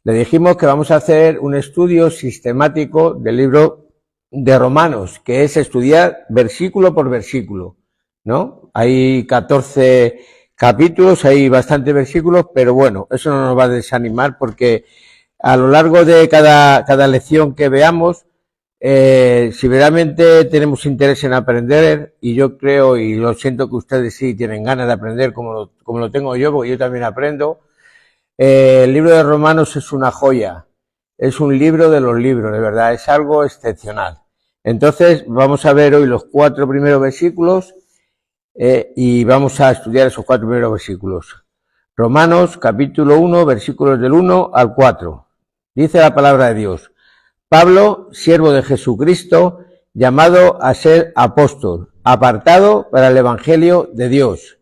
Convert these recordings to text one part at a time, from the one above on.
Le dijimos que vamos a hacer un estudio sistemático del libro de Romanos, que es estudiar versículo por versículo, ¿no? Hay 14 capítulos, hay bastantes versículos, pero bueno, eso no nos va a desanimar porque a lo largo de cada lección que veamos, si verdaderamente tenemos interés en aprender, y yo creo y lo siento que ustedes sí tienen ganas de aprender como lo tengo yo, porque yo también aprendo, el libro de Romanos es una joya, es un libro de los libros, de verdad, es algo excepcional. Entonces vamos a ver hoy los 4 primeros versículos y vamos a estudiar esos 4 primeros versículos. Romanos capítulo 1, versículos del 1 al 4. Dice la palabra de Dios: Pablo, siervo de Jesucristo, llamado a ser apóstol, apartado para el evangelio de Dios,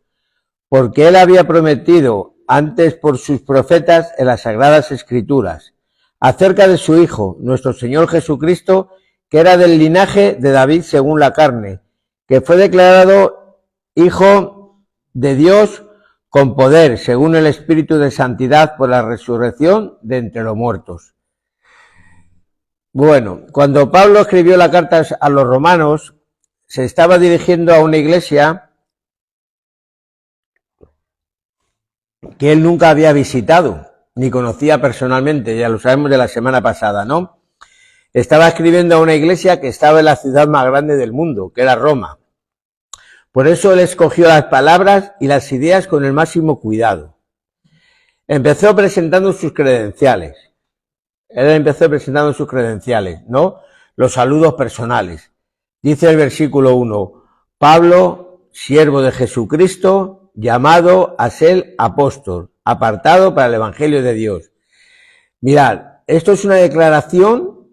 porque él había prometido antes por sus profetas en las Sagradas Escrituras, acerca de su Hijo, nuestro Señor Jesucristo, que era del linaje de David según la carne, que fue declarado Hijo de Dios con poder, según el Espíritu de Santidad, por la resurrección de entre los muertos. Bueno, cuando Pablo escribió la carta a los romanos, se estaba dirigiendo a una iglesia que él nunca había visitado, ni conocía personalmente, ya lo sabemos de la semana pasada, ¿no? Estaba escribiendo a una iglesia que estaba en la ciudad más grande del mundo, que era Roma. Por eso él escogió las palabras y las ideas con el máximo cuidado. Empezó presentando sus credenciales. ¿No? Los saludos personales. Dice el versículo 1, Pablo, siervo de Jesucristo, llamado a ser apóstol, apartado para el evangelio de Dios. Mirad, esto es una declaración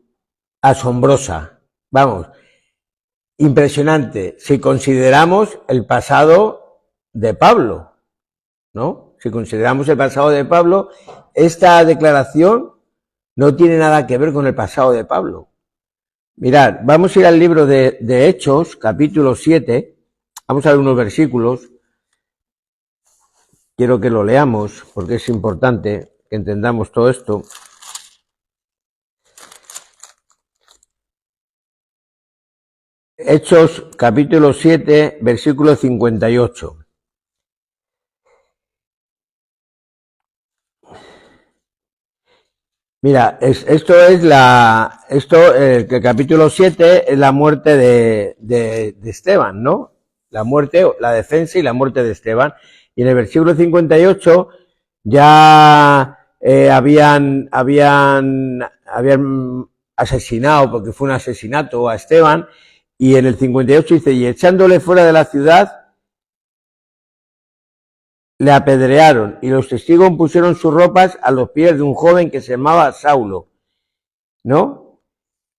asombrosa, vamos, impresionante, si consideramos el pasado de Pablo, ¿no? Si consideramos el pasado de Pablo, esta declaración no tiene nada que ver con el pasado de Pablo. Mirad, vamos a ir al libro de Hechos, capítulo 7, vamos a ver unos versículos. Quiero que lo leamos porque es importante que entendamos todo esto. Hechos capítulo 7, versículo 58. Mira, el capítulo 7 es la muerte de Esteban, ¿no? La muerte, la defensa y la muerte de Esteban. Y en el versículo 58 ya habían asesinado, porque fue un asesinato, a Esteban, y en el 58 dice, y echándole fuera de la ciudad, le apedrearon, y los testigos pusieron sus ropas a los pies de un joven que se llamaba Saulo, ¿no?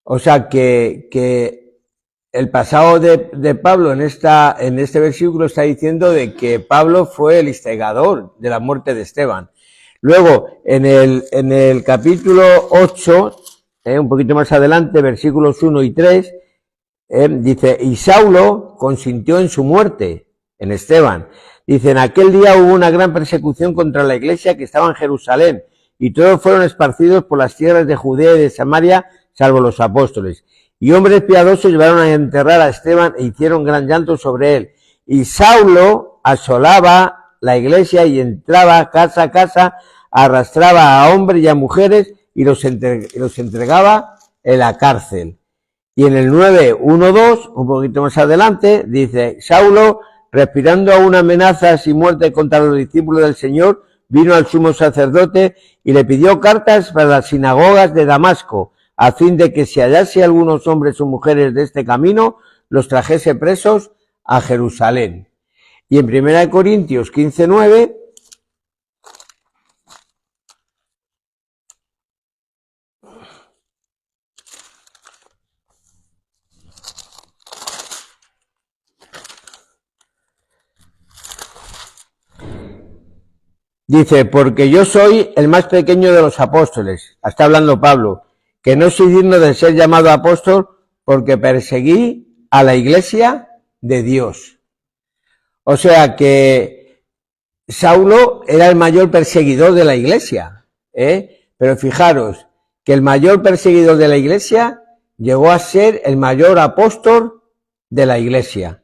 O sea que el pasado de Pablo en este versículo está diciendo de que Pablo fue el instigador de la muerte de Esteban. Luego, en el capítulo 8, un poquito más adelante, versículos 1 y 3, dice, y Saulo consintió en su muerte, en Esteban. Dice, en aquel día hubo una gran persecución contra la iglesia que estaba en Jerusalén, y todos fueron esparcidos por las tierras de Judea y de Samaria, salvo los apóstoles. Y hombres piadosos llevaron a enterrar a Esteban e hicieron gran llanto sobre él. Y Saulo asolaba la iglesia y entraba casa a casa, arrastraba a hombres y a mujeres y los entregaba en la cárcel. Y en el 9:1-2, un poquito más adelante, dice, Saulo, respirando aún amenazas y muerte contra los discípulos del Señor, vino al sumo sacerdote y le pidió cartas para las sinagogas de Damasco, a fin de que si hallase algunos hombres o mujeres de este camino, los trajese presos a Jerusalén. Y en 1 Corintios 15:9, dice, porque yo soy el más pequeño de los apóstoles, está hablando Pablo, que no soy digno de ser llamado apóstol porque perseguí a la iglesia de Dios. O sea que Saulo era el mayor perseguidor de la iglesia. Pero fijaros que el mayor perseguidor de la Iglesia llegó a ser el mayor apóstol de la Iglesia.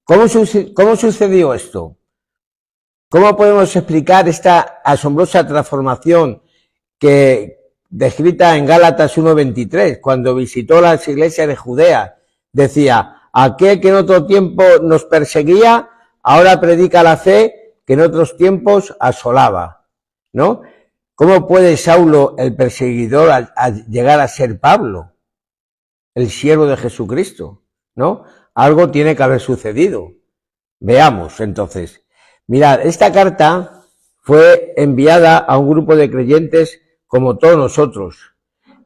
¿Cómo sucedió esto? ¿Cómo podemos explicar esta asombrosa transformación que descrita en Gálatas 1:23, cuando visitó las iglesias de Judea? Decía, aquel que en otro tiempo nos perseguía, ahora predica la fe que en otros tiempos asolaba, ¿no? ¿Cómo puede Saulo, el perseguidor, a llegar a ser Pablo, el siervo de Jesucristo, ¿no? Algo tiene que haber sucedido. Veamos, entonces. Mirad, esta carta fue enviada a un grupo de creyentes como todos nosotros.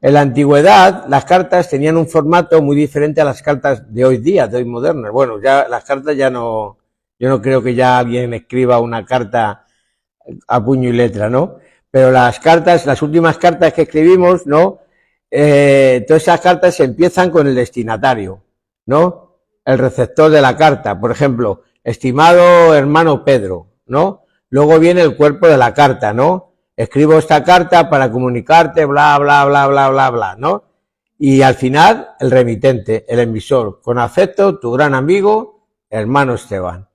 En la antigüedad, las cartas tenían un formato muy diferente a las cartas de hoy día, de hoy modernas. Bueno, ya las cartas ya no, yo no creo que ya alguien escriba una carta a puño y letra, ¿no? Pero las cartas, las últimas cartas que escribimos, ¿no? Todas esas cartas empiezan con el destinatario, ¿no? El receptor de la carta, por ejemplo, estimado hermano Pedro, ¿no? Luego viene el cuerpo de la carta, ¿no? Escribo esta carta para comunicarte, bla, bla, bla, bla, bla, bla, ¿no? Y al final, el remitente, el emisor. Con afecto, tu gran amigo, hermano Esteban.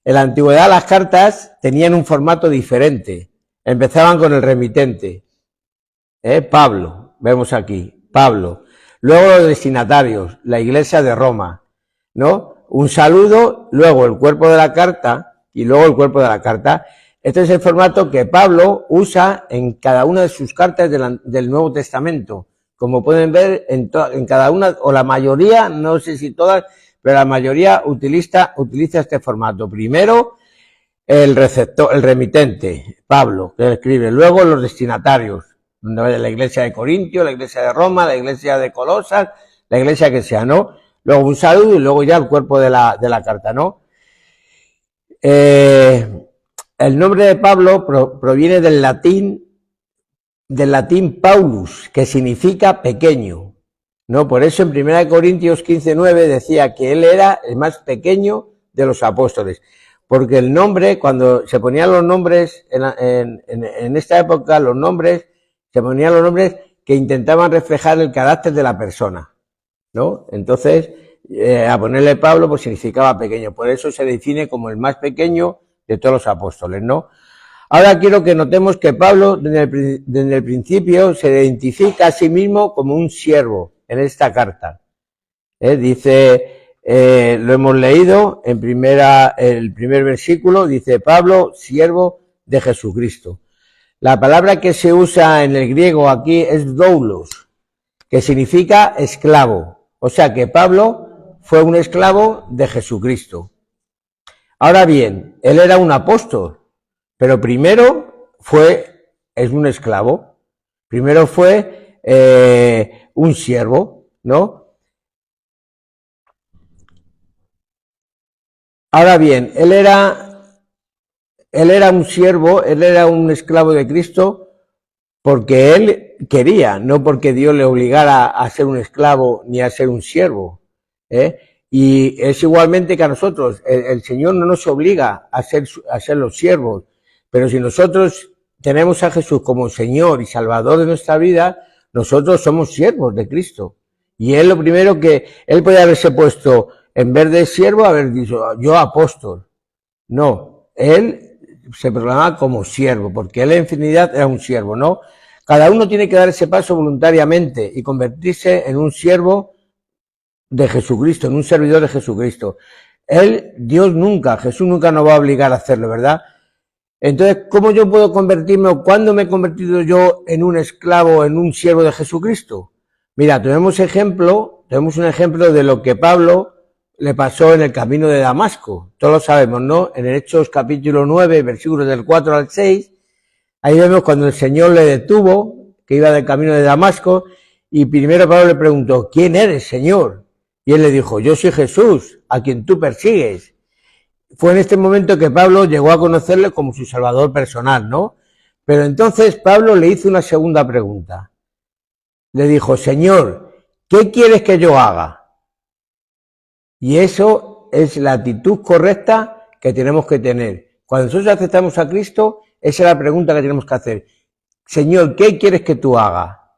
En la antigüedad las cartas tenían un formato diferente. Empezaban con el remitente, Pablo, vemos aquí, Pablo. Luego los destinatarios, la iglesia de Roma, ¿no? Un saludo, luego el cuerpo de la carta y luego el cuerpo de la carta. Este es el formato que Pablo usa en cada una de sus cartas del Nuevo Testamento. Como pueden ver, en cada una, o la mayoría, no sé si todas, pero la mayoría utiliza este formato. Primero, el receptor, el remitente, Pablo, que escribe. Luego los destinatarios, la iglesia de Corintio, la iglesia de Roma, la iglesia de Colosas, la iglesia que sea, ¿no? Luego un saludo y luego ya el cuerpo de la carta, ¿no? El nombre de Pablo proviene del latín Paulus, que significa pequeño, ¿no? Por eso en 1 Corintios 15:9 decía que él era el más pequeño de los apóstoles. Porque el nombre, cuando se ponían los nombres, en esta época los nombres, se ponían los nombres que intentaban reflejar el carácter de la persona, ¿no? Entonces, a ponerle Pablo, pues significaba pequeño. Por eso se define como el más pequeño de todos los apóstoles, ¿no? Ahora quiero que notemos que Pablo, desde el principio, se identifica a sí mismo como un siervo en esta carta. Dice, lo hemos leído en el primer versículo, dice Pablo, siervo de Jesucristo. La palabra que se usa en el griego aquí es doulos, que significa esclavo. O sea que Pablo fue un esclavo de Jesucristo. Ahora bien, él era un apóstol, pero primero es un esclavo, primero fue un siervo, ¿no? Ahora bien, él era un siervo, él era un esclavo de Cristo porque él quería, no porque Dios le obligara a ser un esclavo ni a ser un siervo, Y es igualmente que a nosotros, el Señor no nos obliga a ser los siervos, pero si nosotros tenemos a Jesús como Señor y Salvador de nuestra vida, nosotros somos siervos de Cristo. Y él lo primero que, él podía haberse puesto, en vez de siervo, haber dicho, yo apóstol. No, él se proclamaba como siervo, porque él en infinidad era un siervo, ¿no? Cada uno tiene que dar ese paso voluntariamente y convertirse en un siervo de Jesucristo, en un servidor de Jesucristo. Jesús nunca nos va a obligar a hacerlo, ¿verdad? Entonces, ¿cómo yo puedo convertirme o cuándo me he convertido yo en un esclavo, en un siervo de Jesucristo? Mira, tenemos un ejemplo de lo que Pablo le pasó en el camino de Damasco. Todos lo sabemos, ¿no? En el Hechos capítulo 9, versículos del 4 al 6, ahí vemos cuando el Señor le detuvo, que iba del camino de Damasco, y primero Pablo le preguntó, ¿quién eres, Señor? Y él le dijo, yo soy Jesús, a quien tú persigues. Fue en este momento que Pablo llegó a conocerle como su salvador personal, ¿no? Pero entonces Pablo le hizo una segunda pregunta. Le dijo, Señor, ¿qué quieres que yo haga? Y eso es la actitud correcta que tenemos que tener. Cuando nosotros aceptamos a Cristo, esa es la pregunta que tenemos que hacer. Señor, ¿qué quieres que tú haga?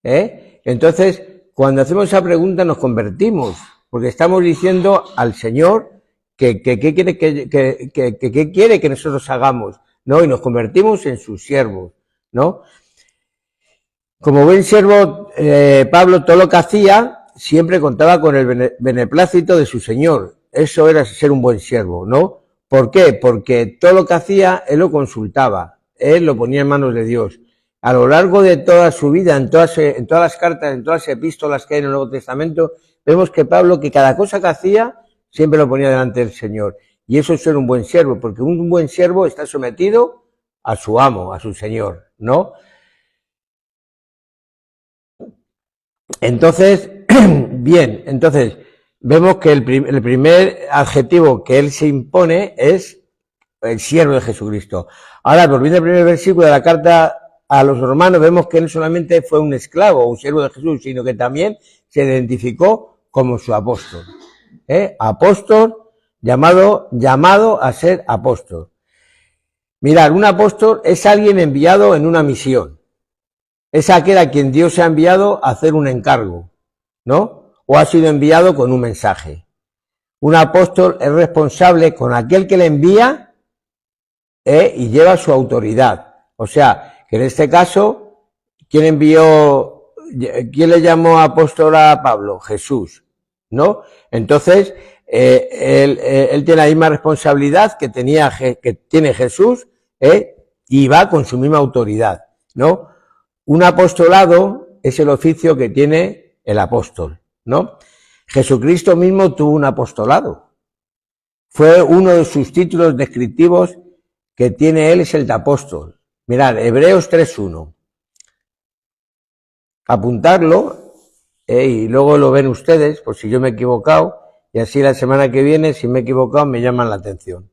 Entonces, cuando hacemos esa pregunta nos convertimos, porque estamos diciendo al Señor que quiere que quiere que nosotros hagamos, ¿no? Y nos convertimos en sus siervos, ¿no? Como buen siervo, Pablo todo lo que hacía siempre contaba con el beneplácito de su Señor. Eso era ser un buen siervo, ¿no? ¿Por qué? Porque todo lo que hacía, él lo consultaba, él lo ponía en manos de Dios. A lo largo de toda su vida, en todas las cartas, en todas las epístolas que hay en el Nuevo Testamento, vemos que Pablo, que cada cosa que hacía, siempre lo ponía delante del Señor. Y eso es ser un buen siervo, porque un buen siervo está sometido a su amo, a su Señor, ¿no? Entonces, bien, entonces, vemos que el primer adjetivo que él se impone es el siervo de Jesucristo. Ahora, volviendo al primer versículo de la carta a los romanos, vemos que él solamente fue un esclavo, un siervo de Jesús, sino que también se identificó como su apóstol. Apóstol, llamado a ser apóstol. Mirad, un apóstol es alguien enviado en una misión. Es aquel a quien Dios ha enviado a hacer un encargo, ¿no? O ha sido enviado con un mensaje. Un apóstol es responsable con aquel que le envía y lleva su autoridad. O sea, que en este caso, ¿quién le llamó apóstol a Pablo? Jesús, ¿no? Entonces, él tiene la misma responsabilidad que tiene Jesús, y va con su misma autoridad, ¿no? Un apostolado es el oficio que tiene el apóstol, ¿no? Jesucristo mismo tuvo un apostolado. Fue uno de sus títulos descriptivos que tiene él, es el de apóstol. Mirad, Hebreos 3:1. Apuntarlo, y luego lo ven ustedes, por si yo me he equivocado, y así la semana que viene, si me he equivocado, me llaman la atención.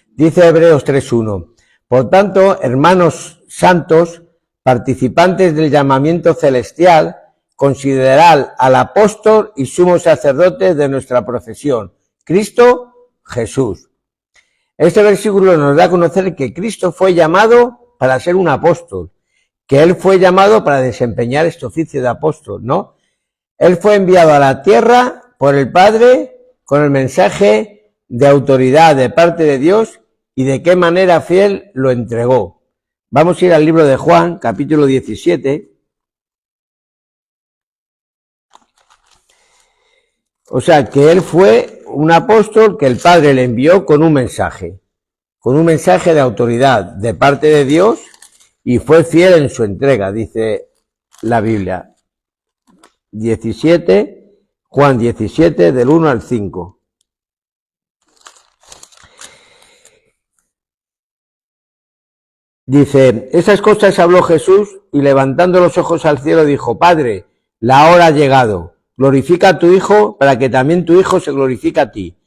Dice Hebreos 3:1. Por tanto, hermanos santos, participantes del llamamiento celestial, considerad al apóstol y sumo sacerdote de nuestra profesión, Cristo Jesús. Este versículo nos da a conocer que Cristo fue llamado para ser un apóstol, que él fue llamado para desempeñar este oficio de apóstol, ¿no? Él fue enviado a la tierra por el Padre con el mensaje de autoridad de parte de Dios y de qué manera fiel lo entregó. Vamos a ir al libro de Juan, capítulo 17. O sea, que él fue un apóstol que el Padre le envió con un mensaje de autoridad de parte de Dios, y fue fiel en su entrega, dice la Biblia. 17, Juan 17, del 1 al 5. Dice, esas cosas habló Jesús y levantando los ojos al cielo dijo, Padre, la hora ha llegado, glorifica a tu Hijo para que también tu Hijo se glorifique a ti.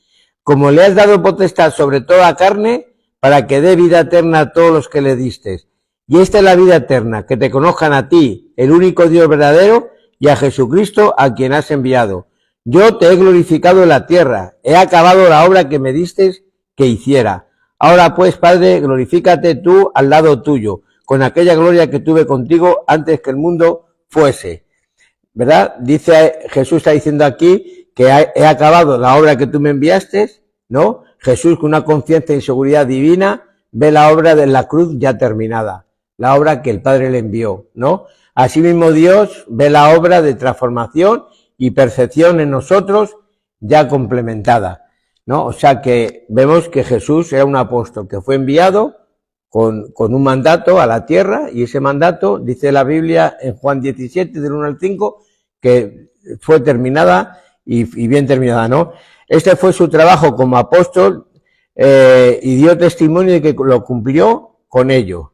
Como le has dado potestad sobre toda carne, para que dé vida eterna a todos los que le distes. Y esta es la vida eterna, que te conozcan a ti, el único Dios verdadero, y a Jesucristo a quien has enviado. Yo te he glorificado en la tierra, he acabado la obra que me distes que hiciera. Ahora pues, Padre, glorifícate tú al lado tuyo, con aquella gloria que tuve contigo antes que el mundo fuese. ¿Verdad? Dice, Jesús está diciendo aquí que he acabado la obra que tú me enviaste, ¿no? Jesús, con una confianza y seguridad divina, ve la obra de la cruz ya terminada, la obra que el Padre le envió, ¿no? Asimismo Dios ve la obra de transformación y perfección en nosotros ya complementada, ¿no? O sea que vemos que Jesús era un apóstol que fue enviado con un mandato a la tierra, y ese mandato, dice la Biblia en Juan 17, del 1 al 5, que fue terminada y bien terminada, ¿no? Este fue su trabajo como apóstol, y dio testimonio de que lo cumplió con ello.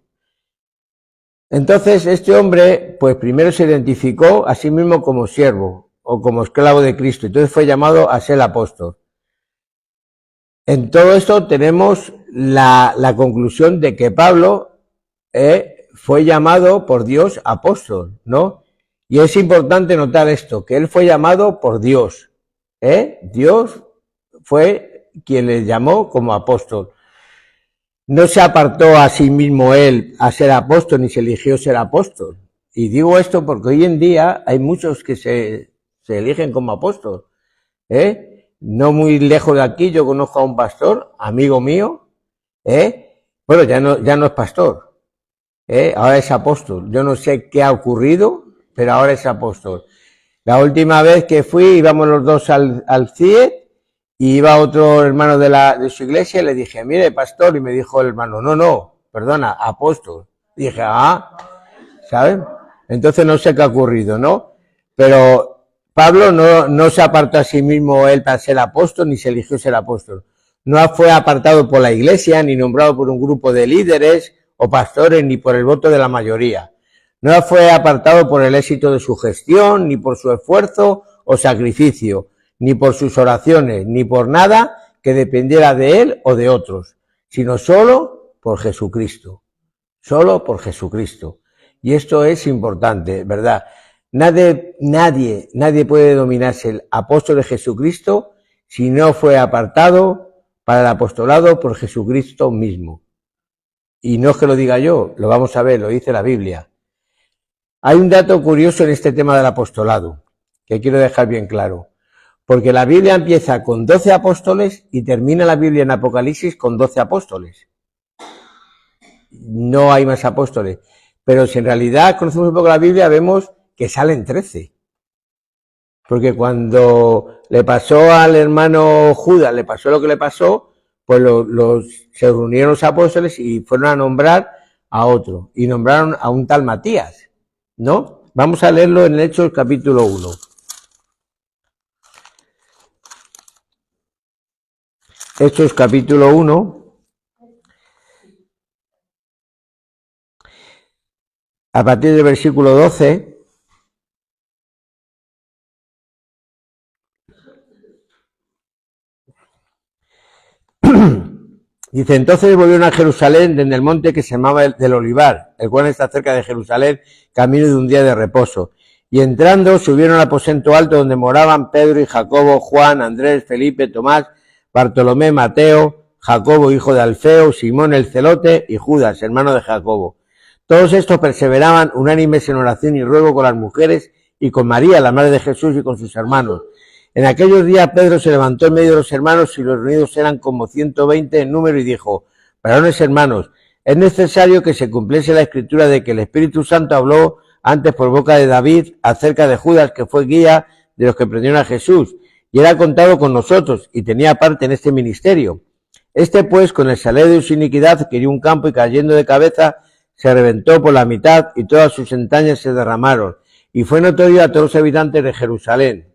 Entonces, este hombre, pues primero se identificó a sí mismo como siervo o como esclavo de Cristo, entonces fue llamado a ser apóstol. En todo esto tenemos la conclusión de que Pablo fue llamado por Dios apóstol, ¿no? Y es importante notar esto, que él fue llamado por Dios, Dios fue quien le llamó como apóstol. no se apartó a sí mismo él a ser apóstol, ni se eligió ser apóstol. Y digo esto porque hoy en día hay muchos que se eligen como apóstol, ¿eh? No muy lejos de aquí yo conozco a un pastor, amigo mío, bueno, ya no es pastor, ahora es apóstol. Yo no sé qué ha ocurrido, pero ahora es apóstol. La última vez que fui íbamos los dos al CIE y iba otro hermano de su iglesia y le dije, mire, pastor, y me dijo el hermano, no, perdona, apóstol. Dije, ¿sabes? Entonces no sé qué ha ocurrido, ¿no? Pero Pablo no se apartó a sí mismo él para ser apóstol, ni se eligió ser apóstol. No fue apartado por la iglesia, ni nombrado por un grupo de líderes o pastores, ni por el voto de la mayoría. No fue apartado por el éxito de su gestión, ni por su esfuerzo o sacrificio, ni por sus oraciones, ni por nada que dependiera de él o de otros, sino solo por Jesucristo. Solo por Jesucristo. Y esto es importante, ¿verdad? Nadie puede denominarse el apóstol de Jesucristo si no fue apartado para el apostolado por Jesucristo mismo. Y no es que lo diga yo, lo vamos a ver, lo dice la Biblia. Hay un dato curioso en este tema del apostolado, que quiero dejar bien claro. Porque la Biblia empieza con 12 apóstoles y termina la Biblia en Apocalipsis con 12 apóstoles. No hay más apóstoles. Pero si en realidad conocemos un poco la Biblia, vemos que salen 13. Porque cuando le pasó al hermano Judas, le pasó lo que le pasó, pues se reunieron los apóstoles y fueron a nombrar a otro. Y nombraron a un tal Matías, ¿no? Vamos a leerlo en Hechos capítulo 1. Hechos capítulo 1. A partir del versículo 12. Dice, entonces volvieron a Jerusalén desde el monte que se llamaba del Olivar, el cual está cerca de Jerusalén, camino de un día de reposo. Y entrando, subieron al aposento alto donde moraban Pedro y Jacobo, Juan, Andrés, Felipe, Tomás, Bartolomé, Mateo, Jacobo, hijo de Alfeo, Simón el celote y Judas, hermano de Jacobo. Todos estos perseveraban unánimes en oración y ruego con las mujeres y con María, la madre de Jesús, y con sus hermanos. En aquellos días Pedro se levantó en medio de los hermanos y los reunidos eran como 120 en número y dijo, varones hermanos, es necesario que se cumpliese la escritura de que el Espíritu Santo habló antes por boca de David acerca de Judas, que fue guía de los que prendieron a Jesús, y era contado con nosotros y tenía parte en este ministerio. Este pues, con el salero de su iniquidad, quería un campo y cayendo de cabeza, se reventó por la mitad y todas sus entrañas se derramaron, y fue notorio a todos los habitantes de Jerusalén.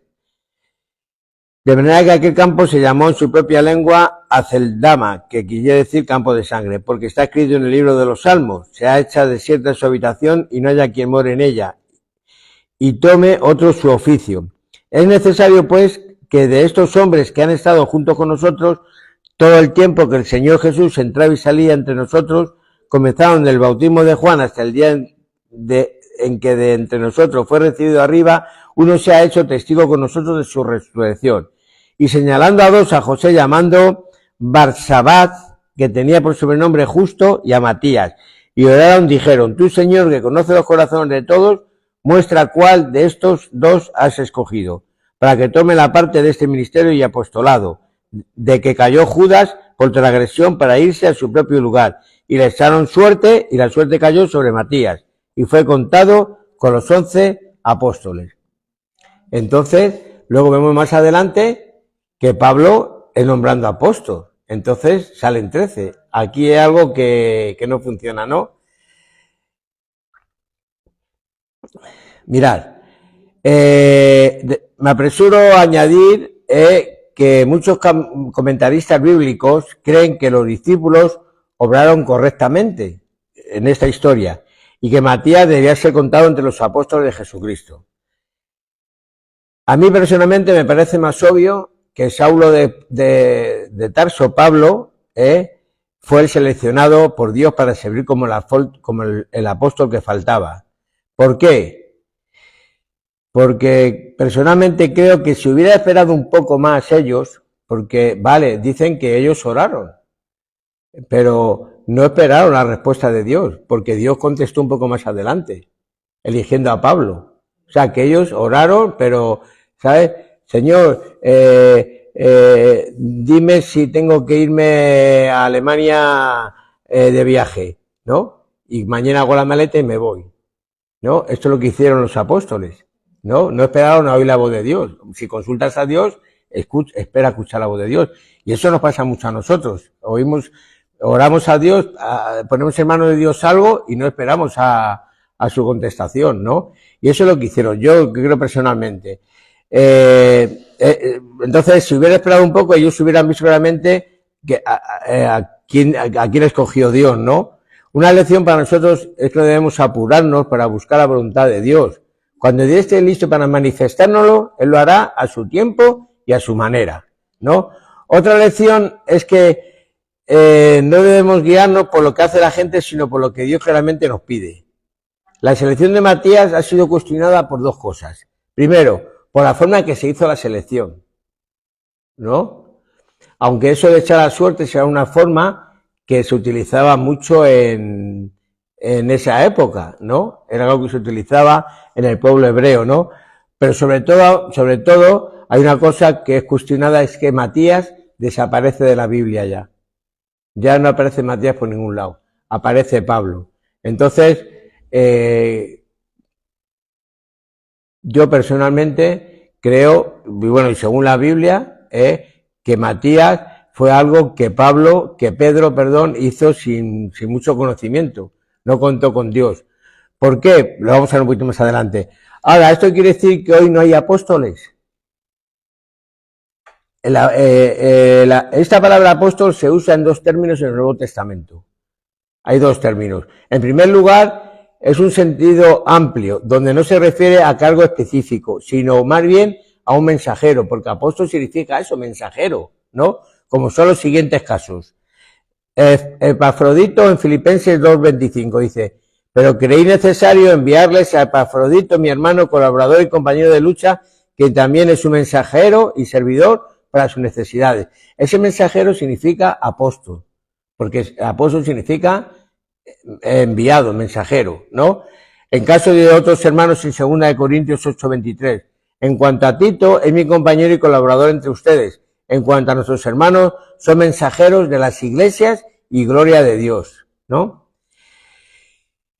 De manera que aquel campo se llamó en su propia lengua Aceldama, que quiere decir campo de sangre, porque está escrito en el libro de los Salmos, se ha hecho desierta su habitación y no haya quien more en ella, y tome otro su oficio. Es necesario, pues, que de estos hombres que han estado junto con nosotros, todo el tiempo que el Señor Jesús entraba y salía entre nosotros, comenzaron del bautismo de Juan hasta el día en que de entre nosotros fue recibido arriba, uno se ha hecho testigo con nosotros de su resurrección. Y señalando a dos, a José llamando Barsabás, que tenía por sobrenombre Justo, y a Matías. Y oraron, dijeron, tú Señor, que conoces los corazones de todos, muestra cuál de estos dos has escogido, para que tome la parte de este ministerio y apostolado, de que cayó Judas por transgresión para irse a su propio lugar. Y le echaron suerte, y la suerte cayó sobre Matías, y fue contado con los 11 apóstoles. Entonces, luego vemos más adelante que Pablo es nombrando apóstol. Entonces salen 13. Aquí es algo que no funciona, ¿no? Mirad, me apresuro a añadir que muchos comentaristas bíblicos creen que los discípulos obraron correctamente en esta historia y que Matías debía ser contado entre los apóstoles de Jesucristo. A mí personalmente me parece más obvio que Saulo de Tarso, Pablo, fue el seleccionado por Dios para servir como el apóstol que faltaba. ¿Por qué? Porque personalmente creo que si hubiera esperado un poco más ellos, porque, vale, dicen que ellos oraron, pero no esperaron la respuesta de Dios, porque Dios contestó un poco más adelante, eligiendo a Pablo. O sea, que ellos oraron, pero, ¿sabes? Señor, dime si tengo que irme a Alemania de viaje, ¿no? Y mañana hago la maleta y me voy, ¿no? Esto es lo que hicieron los apóstoles, ¿no? No esperaron a oír la voz de Dios. Si consultas a Dios, espera escuchar la voz de Dios. Y eso nos pasa mucho a nosotros. Oramos a Dios, ponemos en manos de Dios algo y no esperamos a su contestación, ¿no? Y eso es lo que hicieron, yo creo personalmente. Entonces, si hubiera esperado un poco, ellos hubieran visto claramente que a quién escogió Dios, ¿no? Una lección para nosotros es que debemos apurarnos para buscar la voluntad de Dios. Cuando Dios esté listo para manifestárnoslo, Él lo hará a su tiempo y a su manera, ¿no? Otra lección es que no debemos guiarnos por lo que hace la gente, sino por lo que Dios claramente nos pide. La selección de Matías ha sido cuestionada por dos cosas. Primero, por la forma en que se hizo la selección, ¿no? Aunque eso de echar a suerte será una forma que se utilizaba mucho en esa época, ¿no? Era algo que se utilizaba en el pueblo hebreo, ¿no? Pero sobre todo, hay una cosa que es cuestionada, es que Matías desaparece de la Biblia ya. Ya no aparece Matías por ningún lado, aparece Pablo. Entonces, yo personalmente creo, bueno, y según la Biblia, que Matías fue algo que Pedro, hizo sin mucho conocimiento, no contó con Dios. ¿Por qué? Lo vamos a ver un poquito más adelante. Ahora, ¿esto quiere decir que hoy no hay apóstoles? Esta palabra apóstol se usa en dos términos en el Nuevo Testamento. Hay dos términos. En primer lugar, es un sentido amplio, donde no se refiere a cargo específico, sino más bien a un mensajero, porque apóstol significa eso, mensajero, ¿no? Como son los siguientes casos. Epafrodito en Filipenses 2:25 dice: pero creí necesario enviarles a Epafrodito, mi hermano, colaborador y compañero de lucha, que también es un mensajero y servidor para sus necesidades. Ese mensajero significa apóstol, porque apóstol significa enviado, mensajero, ¿no? En caso de otros hermanos en 2 Corintios 8:23, en cuanto a Tito, es mi compañero y colaborador entre ustedes. En cuanto a nuestros hermanos, son mensajeros de las iglesias y gloria de Dios, ¿no?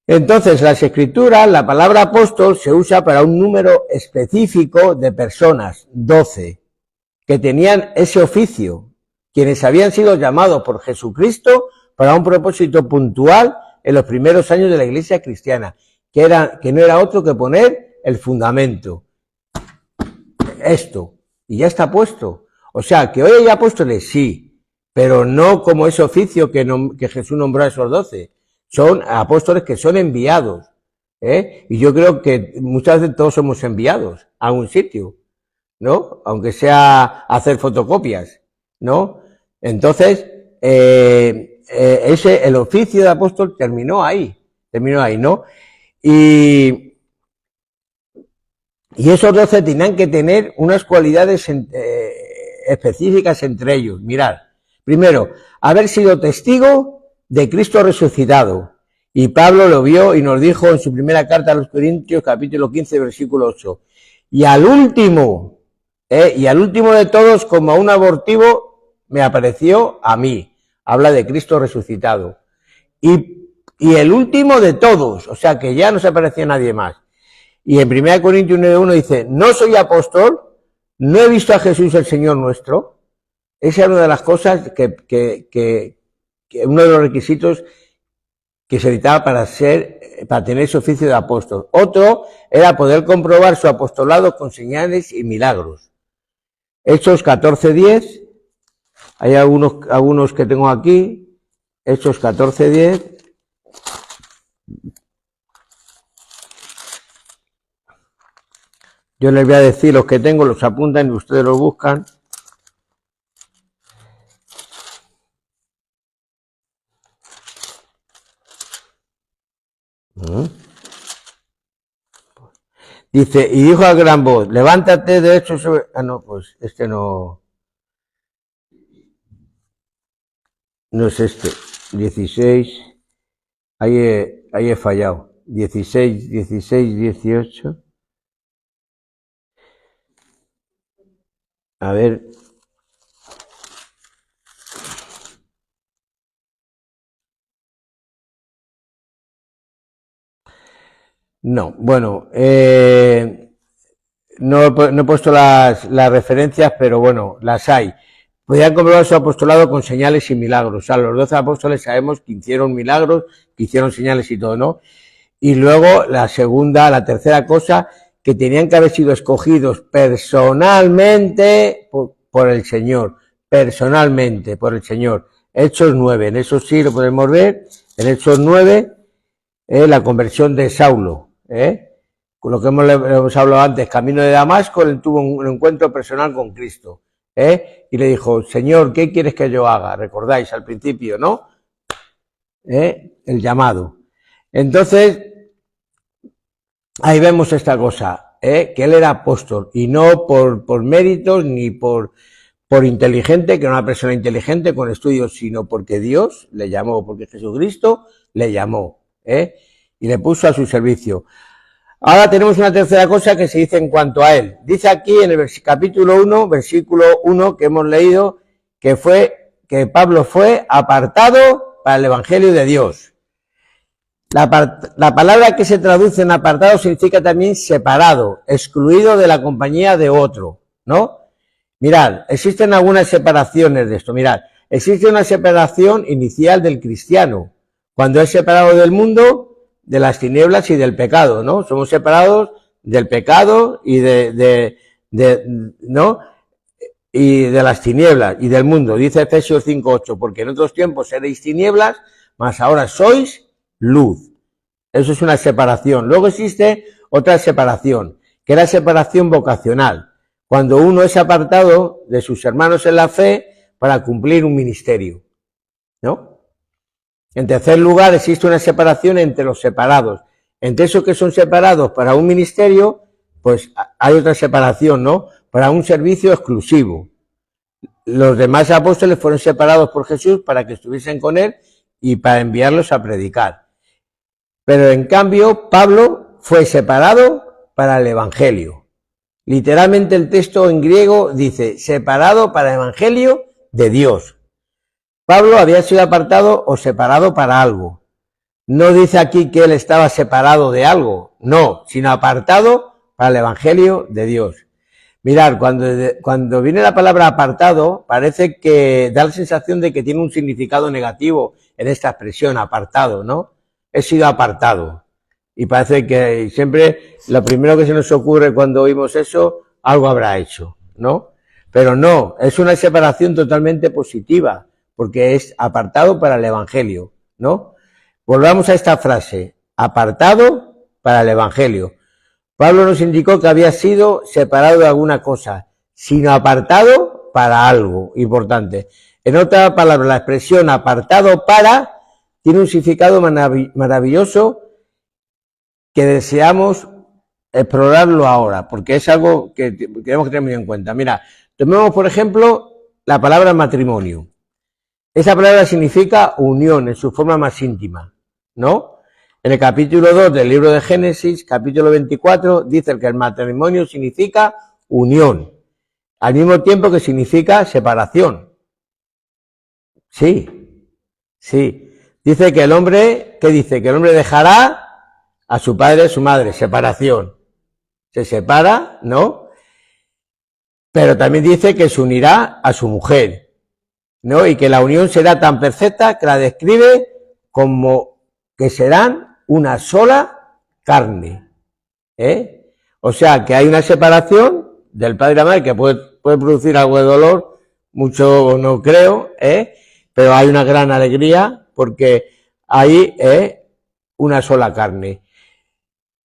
Entonces, las escrituras, la palabra apóstol se usa para un número específico de personas, 12, que tenían ese oficio, quienes habían sido llamados por Jesucristo para un propósito puntual en los primeros años de la iglesia cristiana, que no era otro que poner el fundamento. Esto, y ya está puesto. O sea, que hoy hay apóstoles, sí, pero no como ese oficio que Jesús nombró a esos 12. Son apóstoles que son enviados, y yo creo que muchas veces todos somos enviados a un sitio, ¿no? Aunque sea hacer fotocopias, ¿no? Entonces, el oficio de apóstol terminó ahí, ¿no? Y esos 12 tenían que tener unas cualidades específicas entre ellos. Mirad, primero, haber sido testigo de Cristo resucitado. Y Pablo lo vio y nos dijo en su primera carta a los Corintios, capítulo 15, versículo 8. Y al último de todos, como a un abortivo, me apareció a mí. Habla de Cristo resucitado. Y el último de todos, o sea que ya no se aparecía nadie más. Y en 1 Corintios 9:1 dice: no soy apóstol, no he visto a Jesús el Señor nuestro. Esa es una de las cosas que uno de los requisitos que se necesitaba para tener ese oficio de apóstol. Otro era poder comprobar su apostolado con señales y milagros. Hechos 14:10, hay algunos que tengo aquí. Hechos 14:10. Yo les voy a decir los que tengo, los apuntan y ustedes los buscan. Dice, y dijo a gran voz: levántate de hecho sobre... Ah, no, pues este no... No es este. 16, ahí he fallado. 16, 16, 18. A ver. No, bueno, no he puesto las referencias, pero bueno, las hay. Podían comprobar su apostolado con señales y milagros. O sea, los 12 apóstoles sabemos que hicieron milagros, que hicieron señales y todo, ¿no? Y luego la tercera cosa, que tenían que haber sido escogidos personalmente por el Señor. Personalmente, por el Señor. Hechos 9, en eso sí lo podemos ver. En Hechos 9, la conversión de Saulo, con lo que hemos hablado antes, camino de Damasco, él tuvo un encuentro personal con Cristo, y le dijo, Señor, ¿qué quieres que yo haga? Recordáis al principio, ¿no? El llamado. Entonces, ahí vemos esta cosa, que él era apóstol, y no por méritos ni por inteligente, que era una persona inteligente con estudios, sino porque Dios le llamó, porque Jesucristo le llamó, y le puso a su servicio. Ahora tenemos una tercera cosa que se dice en cuanto a él. Dice aquí en el capítulo 1, versículo 1 que hemos leído, que Pablo fue apartado para el Evangelio de Dios. La palabra que se traduce en apartado significa también separado, excluido de la compañía de otro, ¿no? Mirad, existen algunas separaciones de esto. Mirad, existe una separación inicial del cristiano, cuando es separado del mundo, de las tinieblas y del pecado, ¿no? Somos separados del pecado y ¿no? Y de las tinieblas y del mundo. Dice Efesios 5:8, porque en otros tiempos erais tinieblas, mas ahora sois luz. Eso es una separación. Luego existe otra separación, que es la separación vocacional, cuando uno es apartado de sus hermanos en la fe para cumplir un ministerio, ¿no? En tercer lugar, existe una separación entre los separados. Entre esos que son separados para un ministerio, pues hay otra separación, ¿no? Para un servicio exclusivo. Los demás apóstoles fueron separados por Jesús para que estuviesen con él y para enviarlos a predicar. Pero en cambio, Pablo fue separado para el Evangelio. Literalmente el texto en griego dice, separado para el Evangelio de Dios. Pablo había sido apartado o separado para algo. No dice aquí que él estaba separado de algo, no, sino apartado para el Evangelio de Dios. Mirad, cuando viene la palabra apartado, parece que da la sensación de que tiene un significado negativo en esta expresión, apartado, ¿no? He sido apartado. Y parece que siempre lo primero que se nos ocurre cuando oímos eso, algo habrá hecho, ¿no? Pero no, es una separación totalmente positiva, porque es apartado para el Evangelio, ¿no? Volvamos a esta frase, apartado para el Evangelio. Pablo nos indicó que había sido separado de alguna cosa, sino apartado para algo importante. En otra palabra, la expresión apartado para tiene un significado maravilloso que deseamos explorarlo ahora, porque es algo que tenemos que tener muy en cuenta. Mira, tomemos por ejemplo la palabra matrimonio. Esa palabra significa unión en su forma más íntima, ¿no? En el capítulo 2 del libro de Génesis, capítulo 24, dice que el matrimonio significa unión, al mismo tiempo que significa separación. Sí, sí. Dice que el hombre, ¿qué dice? Que el hombre dejará a su padre y a su madre, separación. Se separa, ¿no? Pero también dice que se unirá a su mujer, ¿no? Y que la unión será tan perfecta que la describe como que serán una sola carne, O sea, que hay una separación del padre y la madre que puede producir algo de dolor, mucho no creo, pero hay una gran alegría porque hay una sola carne.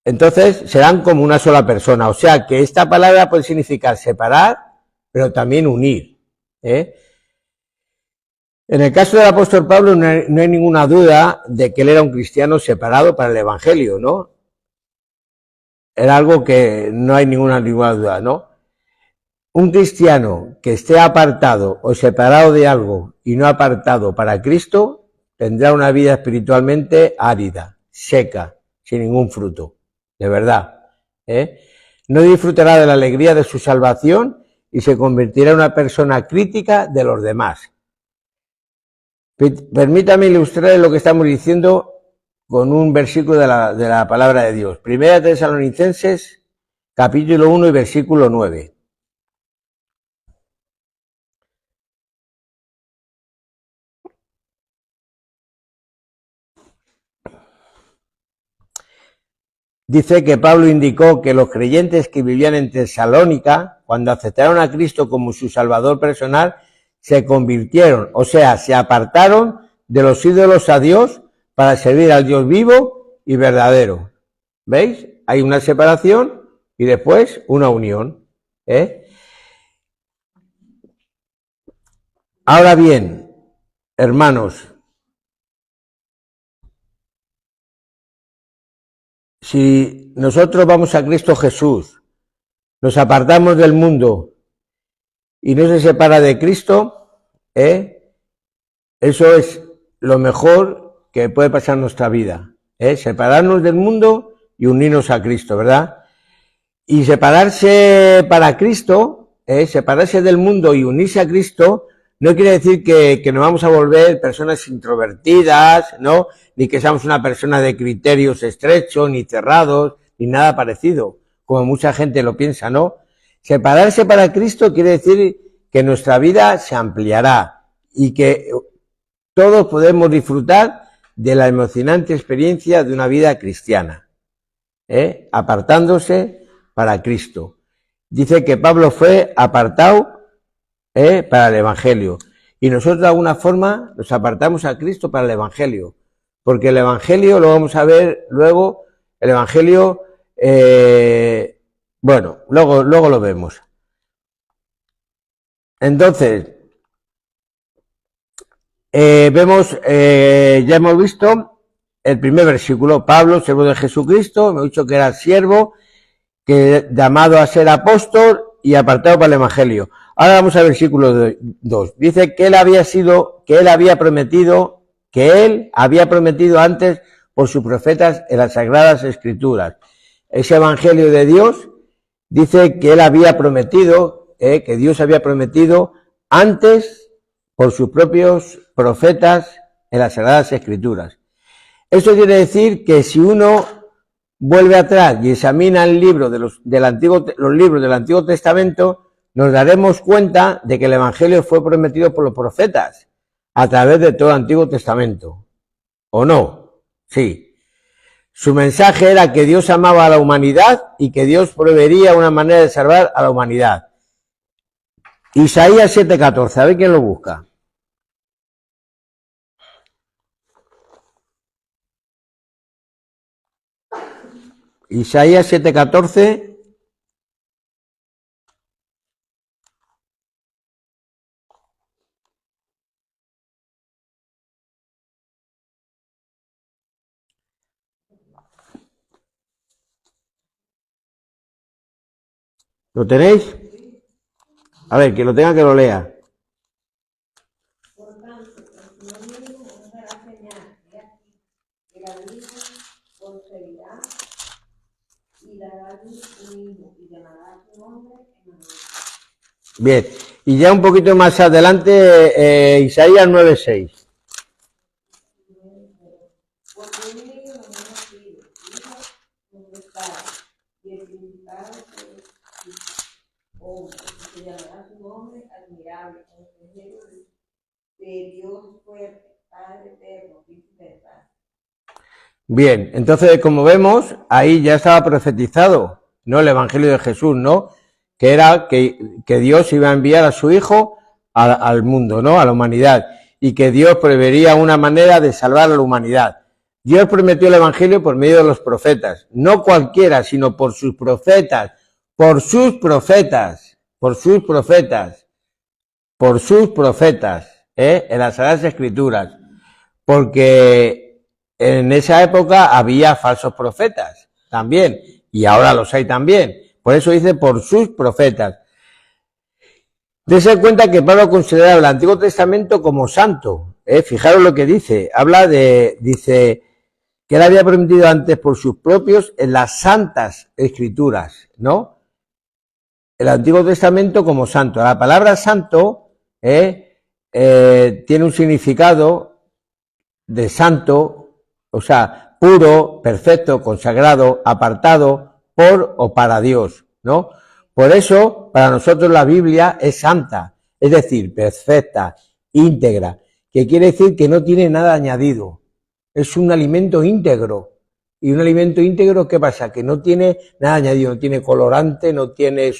Entonces serán como una sola persona, o sea que esta palabra puede significar separar, pero también unir, En el caso del apóstol Pablo no hay ninguna duda de que él era un cristiano separado para el Evangelio, ¿no? Era algo que no hay ninguna duda, ¿no? Un cristiano que esté apartado o separado de algo y no apartado para Cristo, tendrá una vida espiritualmente árida, seca, sin ningún fruto, de verdad. No disfrutará de la alegría de su salvación y se convertirá en una persona crítica de los demás. Permítame ilustrar lo que estamos diciendo con un versículo de la palabra de Dios. Primera Tesalonicenses, capítulo 1 y versículo 9. Dice que Pablo indicó que los creyentes que vivían en Tesalónica, cuando aceptaron a Cristo como su Salvador personal, se convirtieron, o sea, se apartaron de los ídolos a Dios para servir al Dios vivo y verdadero. ¿Veis? Hay una separación y después una unión. Ahora bien, hermanos, si nosotros vamos a Cristo Jesús, nos apartamos del mundo y no se separa de Cristo, eso es lo mejor que puede pasar en nuestra vida, separarnos del mundo y unirnos a Cristo, ¿verdad? Y separarse para Cristo, separarse del mundo y unirse a Cristo, no quiere decir que nos vamos a volver personas introvertidas, ¿no? Ni que seamos una persona de criterios estrechos, ni cerrados, ni nada parecido, como mucha gente lo piensa, ¿no? Separarse para Cristo quiere decir que nuestra vida se ampliará y que todos podemos disfrutar de la emocionante experiencia de una vida cristiana, apartándose para Cristo. Dice que Pablo fue apartado para el Evangelio. Y nosotros de alguna forma nos apartamos a Cristo para el Evangelio. Porque el Evangelio, lo vamos a ver luego, el Evangelio, bueno, luego lo vemos. Entonces, vemos, ya hemos visto el primer versículo, Pablo, siervo de Jesucristo, me he dicho que era siervo, que llamado a ser apóstol y apartado para el Evangelio. Ahora vamos al versículo 2. Dice que él había prometido antes por sus profetas en las Sagradas Escrituras. Ese Evangelio de Dios dice que él había prometido, que Dios había prometido antes por sus propios profetas en las Sagradas Escrituras. Eso quiere decir que si uno vuelve atrás y examina el libro los libros del Antiguo Testamento, nos daremos cuenta de que el Evangelio fue prometido por los profetas a través de todo el Antiguo Testamento. ¿O no? Sí. Su mensaje era que Dios amaba a la humanidad y que Dios proveería una manera de salvar a la humanidad. Isaías 7:14, a ver quién lo busca. Isaías 7:14. ¿Lo tenéis? A ver, que lo tenga que lo lea. Por tanto, el Señor os dará señal de aquí, que la Virgen concebirá y dará a luz un hijo y llamará su nombre Emmanuel. Bien, y ya un poquito más adelante, Isaías 9:6. Porque un niño nos ha nacido, hijo nos estará, y el principado se llamará su nombre admirable, consejero de Dios fuerte, Padre eterno, príncipe de paz. Bien, entonces como vemos, ahí ya estaba profetizado, ¿no? El Evangelio de Jesús, ¿no? Que era que Dios iba a enviar a su Hijo al mundo, ¿no? A la humanidad, y que Dios prevería una manera de salvar a la humanidad. Dios prometió el Evangelio por medio de los profetas, no cualquiera, sino por sus profetas, en las Sagradas Escrituras, porque en esa época había falsos profetas también, y ahora los hay también. Por eso dice por sus profetas. Dese cuenta que Pablo consideraba el Antiguo Testamento como santo Fijaros lo que dice. Dice que él había prometido antes por sus propios en las santas escrituras, ¿no? El Antiguo Testamento como santo. La palabra santo tiene un significado de santo, o sea, puro, perfecto, consagrado, apartado por o para Dios, ¿no? Por eso, para nosotros la Biblia es santa, es decir, perfecta, íntegra, que quiere decir que no tiene nada añadido. Es un alimento íntegro. Y un alimento íntegro, ¿qué pasa? Que no tiene nada añadido, no tiene colorante, no tiene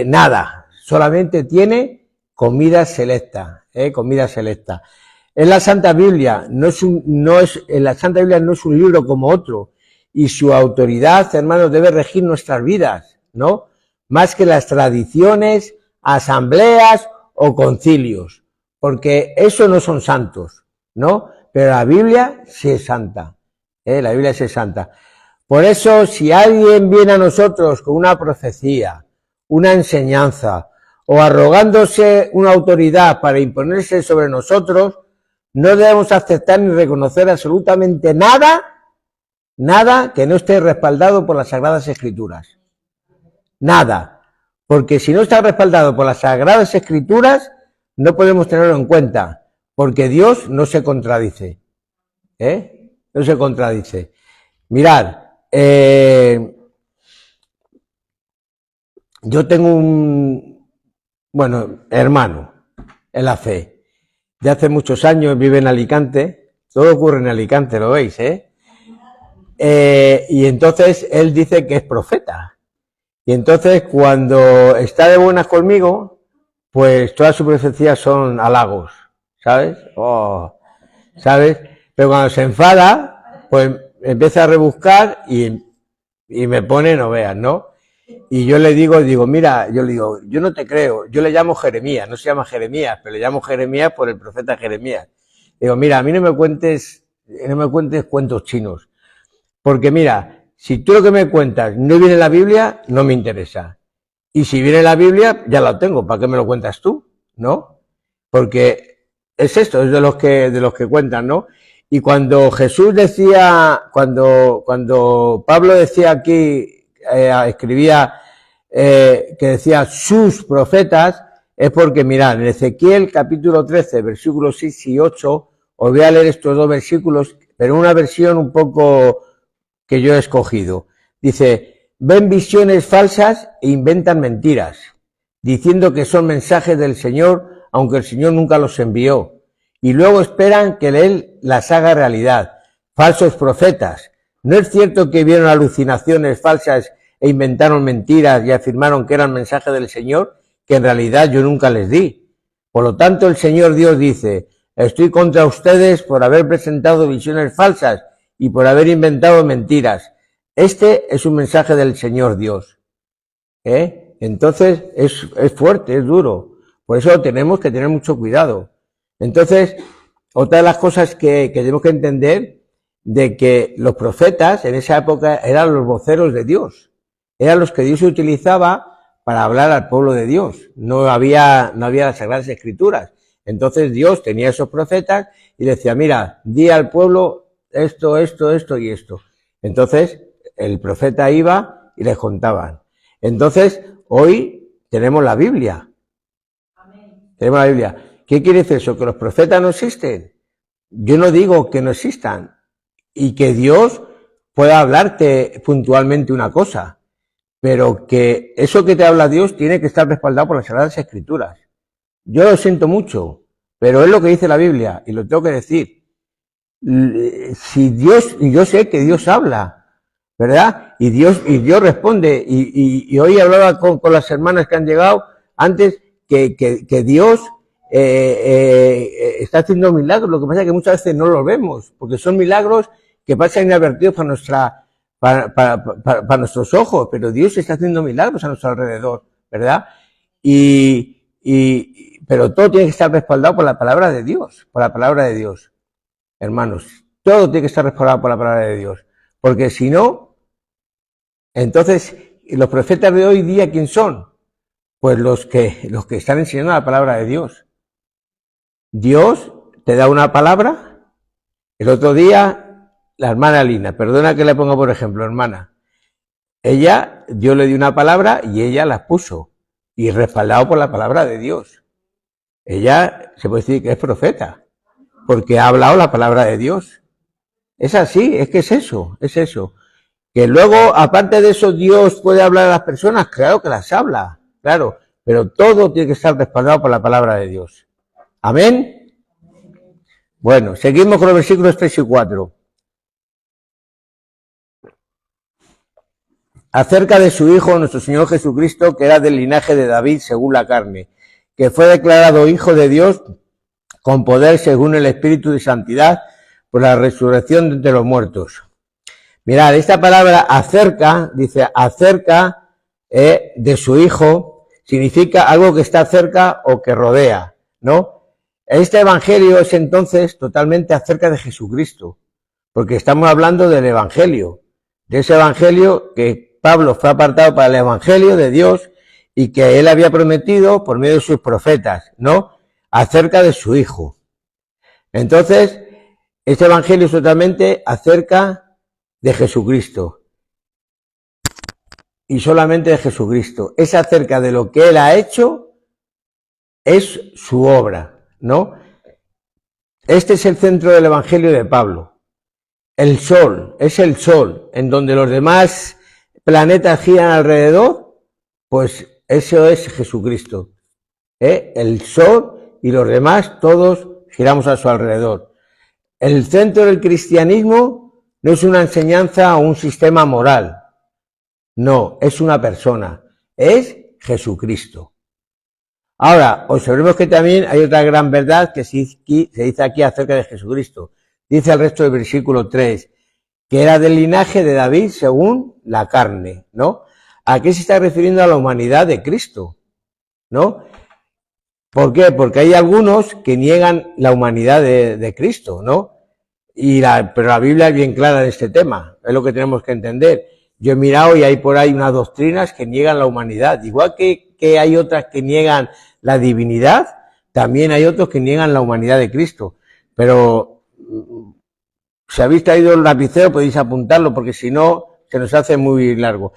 nada. Solamente tiene comida selecta, comida selecta. En la Santa Biblia en la Santa Biblia no es un libro como otro, y su autoridad, hermanos, debe regir nuestras vidas, ¿no? Más que las tradiciones, asambleas o concilios, porque eso no son santos, ¿no? Pero la Biblia sí es santa, la Biblia sí es santa. Por eso, si alguien viene a nosotros con una profecía, una enseñanza, o arrogándose una autoridad para imponerse sobre nosotros, no debemos aceptar ni reconocer absolutamente nada que no esté respaldado por las Sagradas Escrituras. Nada. Porque si no está respaldado por las Sagradas Escrituras, no podemos tenerlo en cuenta. Porque Dios no se contradice. No se contradice. Mirad, yo tengo un hermano en la fe. De hace muchos años, vive en Alicante. Todo ocurre en Alicante, lo veis, y entonces él dice que es profeta. Y entonces cuando está de buenas conmigo, pues todas sus profecías son halagos, ¿sabes? ¿Sabes? Pero cuando se enfada, pues empieza a rebuscar y me pone, no veas, ¿no? Y yo le digo, mira, yo no te creo, yo le llamo Jeremías, no se llama Jeremías, pero le llamo Jeremías por el profeta Jeremías. Digo, mira, a mí no me cuentes cuentos chinos, porque mira, si tú lo que me cuentas no viene en la Biblia, no me interesa. Y si viene en la Biblia, ya lo tengo, ¿para qué me lo cuentas tú? ¿No? Porque es esto, es de los que cuentan, ¿no? Y cuando Jesús decía, cuando Pablo decía aquí, escribía que decía sus profetas, es porque mirad, en Ezequiel capítulo 13, versículos 6 y 8, os voy a leer estos dos versículos, pero una versión un poco que yo he escogido. Dice, ven visiones falsas e inventan mentiras, diciendo que son mensajes del Señor, aunque el Señor nunca los envió, y luego esperan que Él las haga realidad. Falsos profetas. ¿No es cierto que vieron alucinaciones falsas e inventaron mentiras y afirmaron que eran mensajes del Señor, que en realidad yo nunca les di? Por lo tanto, el Señor Dios dice, estoy contra ustedes por haber presentado visiones falsas y por haber inventado mentiras. Este es un mensaje del Señor Dios. Entonces, es fuerte, es duro. Por eso tenemos que tener mucho cuidado. Entonces, otra de las cosas que tenemos que entender, de que los profetas en esa época eran los voceros de Dios. Eran los que Dios utilizaba para hablar al pueblo de Dios. No había las Sagradas Escrituras. Entonces Dios tenía esos profetas y decía, mira, di al pueblo esto y esto. Entonces el profeta iba y les contaban. Entonces hoy tenemos la Biblia. Amén. Tenemos la Biblia. ¿Qué quiere decir eso? ¿Que los profetas no existen? Yo no digo que no existan y que Dios pueda hablarte puntualmente una cosa, pero que eso que te habla Dios tiene que estar respaldado por las Sagradas Escrituras. Yo lo siento mucho, pero es lo que dice la Biblia y lo tengo que decir. Si Dios, y yo sé que Dios habla, ¿verdad? Y Dios responde. Y hoy hablaba con las hermanas que han llegado antes que Dios está haciendo milagros. Lo que pasa es que muchas veces no los vemos, porque son milagros que pasan inadvertidos para nuestros ojos, pero Dios está haciendo milagros a nuestro alrededor, ¿verdad? Pero todo tiene que estar respaldado por la palabra de Dios, hermanos. Todo tiene que estar respaldado por la palabra de Dios, porque si no, entonces los profetas de hoy día, ¿quién son? Pues los que están enseñando la palabra de Dios. Dios te da una palabra. El otro día, la hermana Lina, perdona que le ponga por ejemplo, hermana, Dios le dio una palabra y ella la puso, y respaldado por la palabra de Dios. Ella se puede decir que es profeta, porque ha hablado la palabra de Dios. Es así, es que es eso. Que luego, aparte de eso, Dios puede hablar a las personas, claro que las habla, claro, pero todo tiene que estar respaldado por la palabra de Dios. Amén. Bueno, seguimos con los versículos 3 y 4. Acerca de su Hijo, nuestro Señor Jesucristo, que era del linaje de David según la carne, que fue declarado Hijo de Dios con poder según el Espíritu de Santidad por la resurrección de entre los muertos. Mirad, esta palabra acerca, dice acerca de su Hijo, significa algo que está cerca o que rodea, ¿no? Este evangelio es entonces totalmente acerca de Jesucristo, porque estamos hablando del evangelio, de ese evangelio que Pablo fue apartado para el evangelio de Dios y que él había prometido por medio de sus profetas, ¿no? Acerca de su Hijo. Entonces, este evangelio es totalmente acerca de Jesucristo. Y solamente de Jesucristo. Es acerca de lo que él ha hecho, es su obra, ¿no? Este es el centro del evangelio de Pablo. El sol, es el sol, en donde los demás planetas giran alrededor, pues eso es Jesucristo. El sol y los demás todos giramos a su alrededor. El centro del cristianismo no es una enseñanza o un sistema moral, no, es una persona, es Jesucristo. Ahora, observemos que también hay otra gran verdad que se dice aquí acerca de Jesucristo. Dice el resto del versículo 3, que era del linaje de David según la carne, ¿no? ¿A qué se está refiriendo? A la humanidad de Cristo, ¿no? ¿Por qué? Porque hay algunos que niegan la humanidad de Cristo, ¿no? Pero la Biblia es bien clara en este tema, es lo que tenemos que entender. Yo he mirado y hay por ahí unas doctrinas que niegan la humanidad, igual que hay otras que niegan la divinidad, también hay otros que niegan la humanidad de Cristo. Pero si habéis traído el lapicero podéis apuntarlo, porque si no se nos hace muy largo.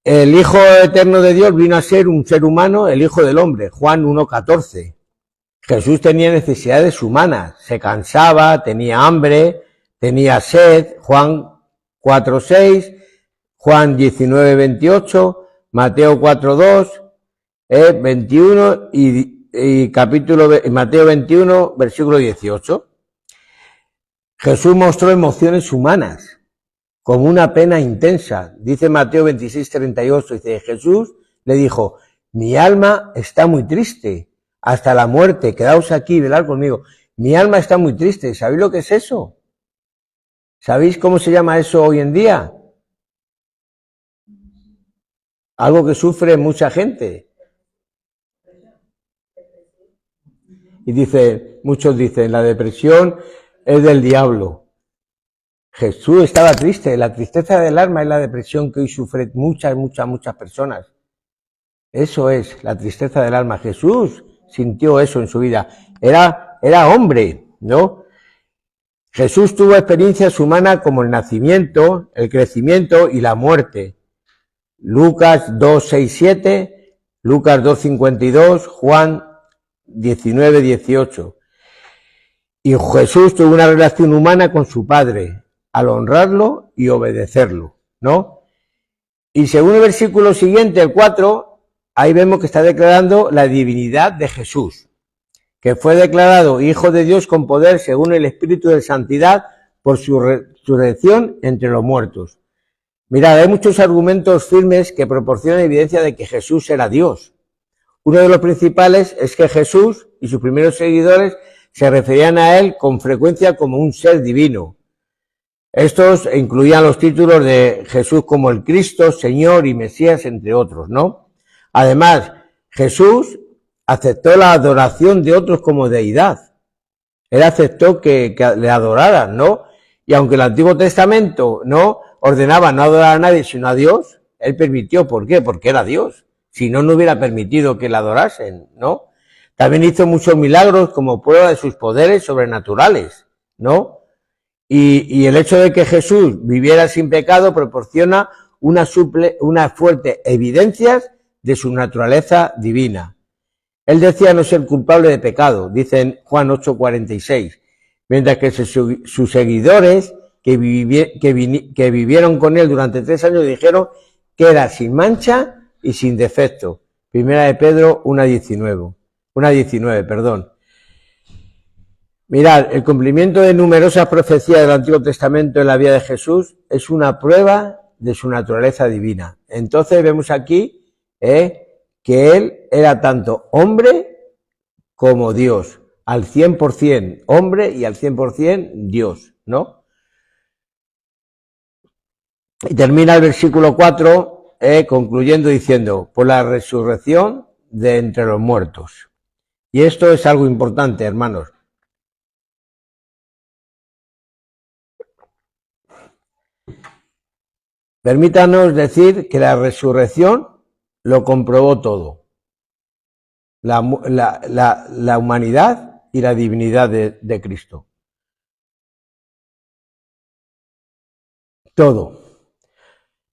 El Hijo Eterno de Dios vino a ser un ser humano, el Hijo del Hombre, Juan 1:14. Jesús tenía necesidades humanas, se cansaba, tenía hambre, tenía sed, Juan 4:6, Juan 19:28, Mateo 4:2, 21 y Mateo 21, versículo 18. Jesús mostró emociones humanas, como una pena intensa. Dice Mateo 26:38, dice, Jesús le dijo, mi alma está muy triste, hasta la muerte, quedaos aquí y velad conmigo. Mi alma está muy triste. ¿Sabéis lo que es eso? ¿Sabéis cómo se llama eso hoy en día? Algo que sufre mucha gente. Y muchos dicen, la depresión es del diablo. Jesús estaba triste. La tristeza del alma es la depresión que hoy sufren muchas personas. Eso es la tristeza del alma. Jesús sintió eso en su vida. Era hombre, ¿no? Jesús tuvo experiencias humanas como el nacimiento, el crecimiento y la muerte. Lucas 2:6-7, Lucas 2:52, Juan 19:18. Y Jesús tuvo una relación humana con su Padre, al honrarlo y obedecerlo, ¿no? Y según el versículo siguiente, el 4, ahí vemos que está declarando la divinidad de Jesús, que fue declarado Hijo de Dios con poder según el Espíritu de Santidad por su resurrección entre los muertos. Mirad, hay muchos argumentos firmes que proporcionan evidencia de que Jesús era Dios. Uno de los principales es que Jesús y sus primeros seguidores se referían a él con frecuencia como un ser divino. Estos incluían los títulos de Jesús como el Cristo, Señor y Mesías, entre otros, ¿no? Además, Jesús aceptó la adoración de otros como deidad. Él aceptó que le adoraran, ¿no? Y aunque el Antiguo Testamento no ordenaba no adorar a nadie sino a Dios, él permitió. ¿Por qué? Porque era Dios. Si no, no hubiera permitido que le adorasen, ¿no? También hizo muchos milagros como prueba de sus poderes sobrenaturales, ¿no? Y el hecho de que Jesús viviera sin pecado proporciona unas fuertes evidencias de su naturaleza divina. Él decía no ser culpable de pecado, dice en Juan 8:46, mientras que sus seguidores que vivieron con él durante 3 años dijeron que era sin mancha y sin defecto. Primera de Pedro 1:19, perdón. Mirad, el cumplimiento de numerosas profecías del Antiguo Testamento en la vida de Jesús es una prueba de su naturaleza divina. Entonces vemos aquí que él era tanto hombre como Dios, al 100% hombre y al 100% Dios, ¿no? Y termina el versículo 4 concluyendo diciendo, por la resurrección de entre los muertos. Y esto es algo importante, hermanos. Permítanos decir que la resurrección lo comprobó todo. La humanidad y la divinidad de Cristo. Todo.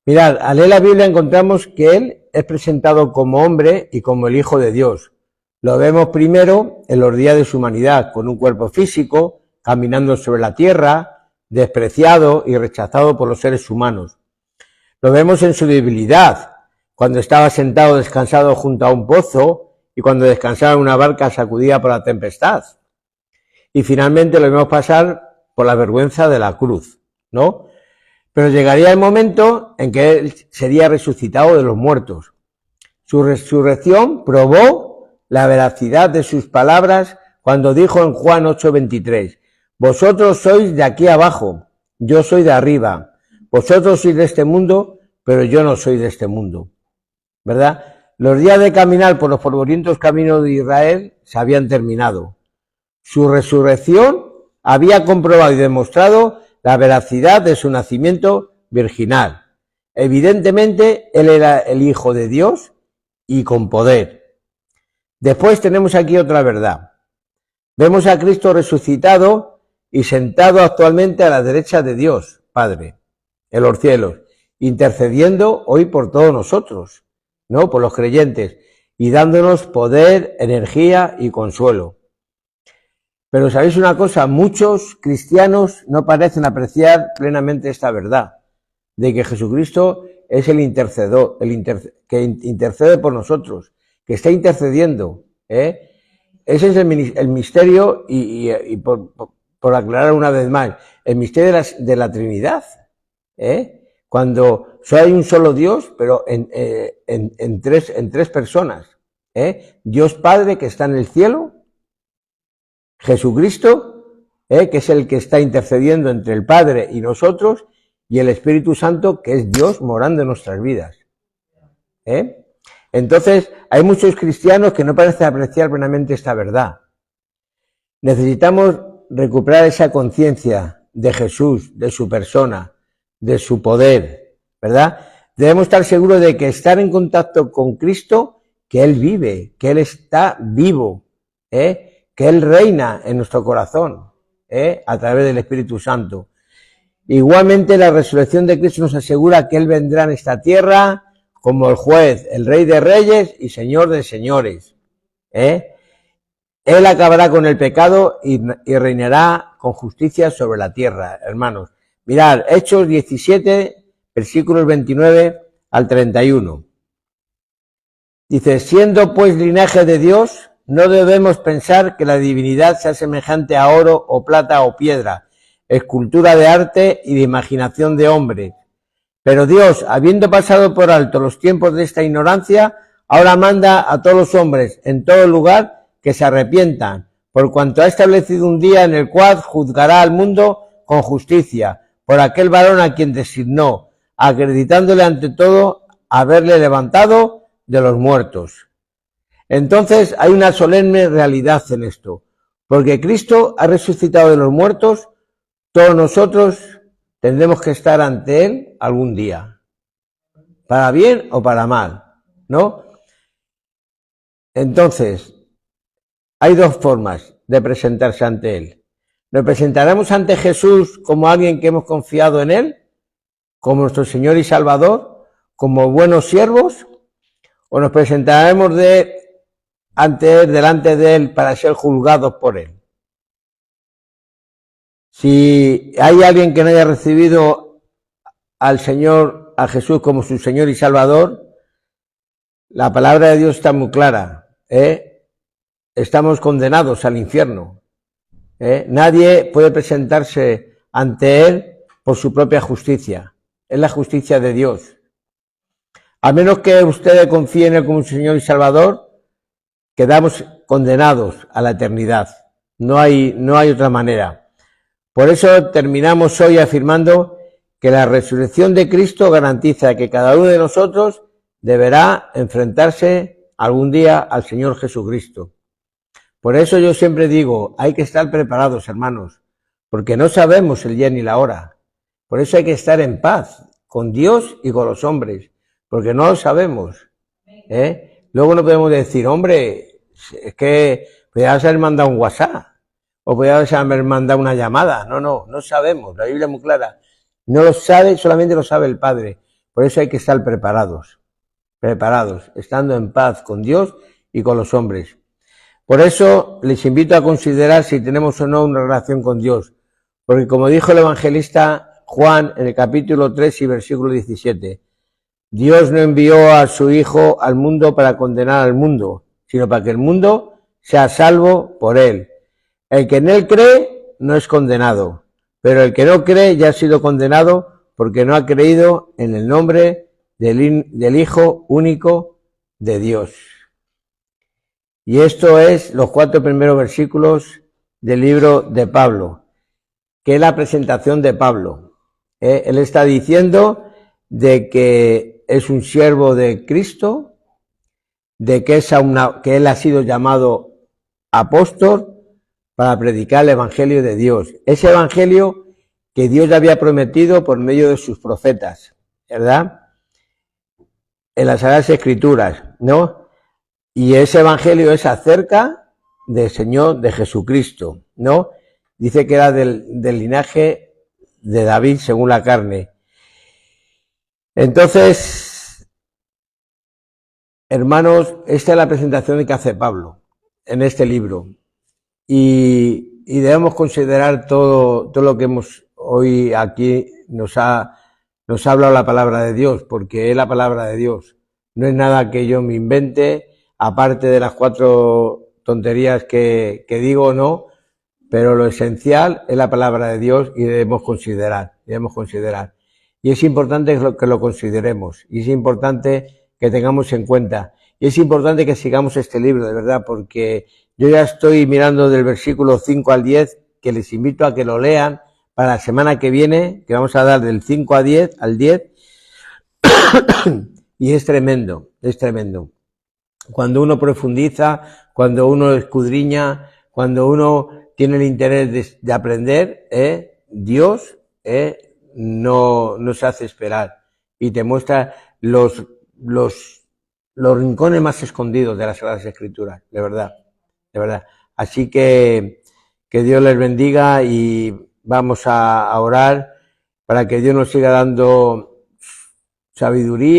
Mirad, al leer la Biblia encontramos que Él es presentado como hombre y como el Hijo de Dios. Lo vemos primero en los días de su humanidad, con un cuerpo físico, caminando sobre la tierra, despreciado y rechazado por los seres humanos. Lo vemos en su debilidad, cuando estaba sentado descansado junto a un pozo y cuando descansaba en una barca sacudida por la tempestad. Y finalmente lo vemos pasar por la vergüenza de la cruz, ¿no? Pero llegaría el momento en que él sería resucitado de los muertos. Su resurrección probó la veracidad de sus palabras cuando dijo en Juan 8:23, vosotros sois de aquí abajo, yo soy de arriba. Vosotros sois de este mundo, pero yo no soy de este mundo. ¿Verdad? Los días de caminar por los polvorientos caminos de Israel se habían terminado. Su resurrección había comprobado y demostrado la veracidad de su nacimiento virginal. Evidentemente, él era el Hijo de Dios y con poder. Después tenemos aquí otra verdad. Vemos a Cristo resucitado y sentado actualmente a la derecha de Dios, Padre, en los cielos, intercediendo hoy por todos nosotros, ¿no? Por los creyentes, y dándonos poder, energía y consuelo. Pero ¿sabéis una cosa? Muchos cristianos no parecen apreciar plenamente esta verdad, de que Jesucristo es el intercedor, que intercede por nosotros, que está intercediendo, Ese es el misterio, y por aclarar una vez más, el misterio de la Trinidad, cuando solo hay un solo Dios, pero en tres personas, Dios Padre que está en el cielo, Jesucristo, que es el que está intercediendo entre el Padre y nosotros, y el Espíritu Santo, que es Dios morando en nuestras vidas. Entonces, hay muchos cristianos que no parecen apreciar plenamente esta verdad. Necesitamos recuperar esa conciencia de Jesús, de su persona, de su poder, ¿verdad? Debemos estar seguros de que estar en contacto con Cristo, que Él vive, que Él está vivo, que Él reina en nuestro corazón, a través del Espíritu Santo. Igualmente, la resurrección de Cristo nos asegura que Él vendrá en esta tierra como el juez, el Rey de Reyes y Señor de Señores. Él acabará con el pecado y reinará con justicia sobre la tierra, hermanos. Mirad, Hechos 17, versículos 29 al 31. Dice, siendo pues linaje de Dios, no debemos pensar que la divinidad sea semejante a oro o plata o piedra, escultura de arte y de imaginación de hombre. Pero Dios, habiendo pasado por alto los tiempos de esta ignorancia, ahora manda a todos los hombres en todo lugar que se arrepientan, por cuanto ha establecido un día en el cual juzgará al mundo con justicia, por aquel varón a quien designó, acreditándole ante todo haberle levantado de los muertos. Entonces hay una solemne realidad en esto, porque Cristo ha resucitado de los muertos, todos nosotros tendremos que estar ante Él algún día, para bien o para mal, ¿no? Entonces, Hay dos formas de presentarse ante Él. Nos presentaremos ante Jesús como alguien que hemos confiado en Él, como nuestro Señor y Salvador, como buenos siervos, o nos presentaremos ante Él, delante de Él, para ser juzgados por Él. Si hay alguien que no haya recibido al Señor, a Jesús como su Señor y Salvador, la palabra de Dios está muy clara, estamos condenados al infierno. Nadie puede presentarse ante Él por su propia justicia, es la justicia de Dios. A menos que usted confíe en Él como Señor y Salvador, quedamos condenados a la eternidad. No hay otra manera. Por eso terminamos hoy afirmando que la resurrección de Cristo garantiza que cada uno de nosotros deberá enfrentarse algún día al Señor Jesucristo. Por eso yo siempre digo, hay que estar preparados, hermanos, porque no sabemos el día ni la hora. Por eso hay que estar en paz con Dios y con los hombres, porque no lo sabemos. Luego no podemos decir, hombre, es que podías haber mandado un WhatsApp, o podías haber mandado una llamada. No sabemos, la Biblia es muy clara. No lo sabe, solamente lo sabe el Padre. Por eso hay que estar preparados, estando en paz con Dios y con los hombres. Por eso les invito a considerar si tenemos o no una relación con Dios. Porque como dijo el evangelista Juan en el capítulo 3 y versículo 17, Dios no envió a su Hijo al mundo para condenar al mundo, sino para que el mundo sea salvo por Él. El que en Él cree no es condenado, pero el que no cree ya ha sido condenado porque no ha creído en el nombre del Hijo único de Dios. Y esto es los 4 primeros versículos del libro de Pablo, que es la presentación de Pablo. Él está diciendo de que es un siervo de Cristo, de que él ha sido llamado apóstol para predicar el evangelio de Dios. Ese evangelio que Dios ya había prometido por medio de sus profetas, ¿verdad? En las Sagradas Escrituras, ¿no? Y ese evangelio es acerca del Señor, de Jesucristo, ¿no? Dice que era del linaje de David según la carne. Entonces, hermanos, esta es la presentación que hace Pablo en este libro. Y debemos considerar todo lo que hemos hoy aquí nos ha hablado la palabra de Dios, porque es la palabra de Dios. No es nada que yo me invente, aparte de las 4 tonterías que digo o no, pero lo esencial es la palabra de Dios y debemos considerar. Y es importante que lo consideremos, y es importante que tengamos en cuenta, y es importante que sigamos este libro, de verdad, porque yo ya estoy mirando del versículo 5 al 10, que les invito a que lo lean para la semana que viene, que vamos a dar del 5 al 10, y es tremendo. Cuando uno profundiza, cuando uno escudriña, cuando uno tiene el interés de aprender, Dios no se hace esperar y te muestra los rincones más escondidos de las Sagradas Escrituras, de verdad. Así que Dios les bendiga y vamos a orar para que Dios nos siga dando sabiduría.